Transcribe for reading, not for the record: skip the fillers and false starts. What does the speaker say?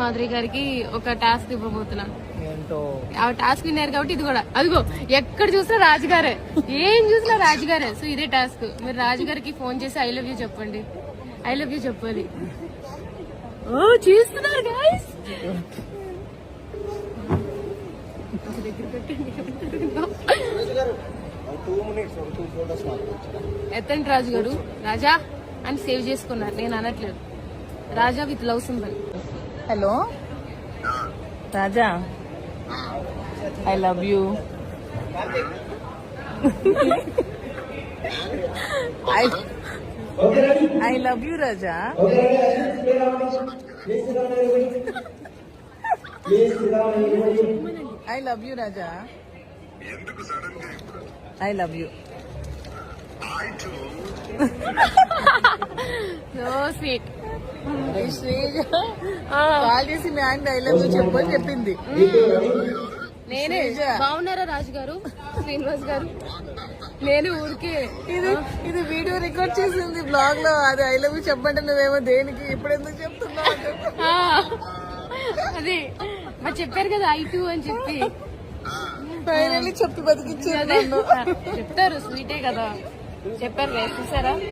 మాధురి గారికి ఒక టాస్క్ ఇవ్వబోతున్నాను. ఆ టాస్క్ విన్నారు కాబట్టి ఇది కూడా అదిగో ఎక్కడ చూసినా రాజుగారే, ఏం చూసినా రాజుగారే. సో ఇదే టాస్క్. మీరు రాజుగారికి ఫోన్ చేసి ఐ లవ్ యూ చెప్పండి. ఐ లవ్ యూ చెప్పాలి. ఓ చేస్తున్నారు గాయ్స్. ఎత్తండి రాజు గారు. రాజా అని సేవ్ చేసుకున్నారు, నేను అనట్లేదు. Raja with love symbol. Hello Raja, I love you. I love you Raja. I love you Raja. I love you. So sweet. Call చేసి మీ ఆయన ఐ లవ్ యూ చెప్పని చెప్పింది. నేనే. బాగున్నారా రాజు గారు, శ్రీనివాస్ గారు? నేను ఊరికే ఇది వీడియో రికార్డ్ చేసింది బ్లాగ్ లో. అది ఐ లవ్ యూ చెప్పంటే నువ్వేమో దేనికి ఇప్పుడు ఎందుకు చెప్తున్నావు? అది మరి చెప్పారు కదా I2 అని చెప్పి. ఫైనల్లీ చెప్పి బతికిచ్చారు. చెప్తారు, స్వీటే కదా చెప్పారు. చూసారా?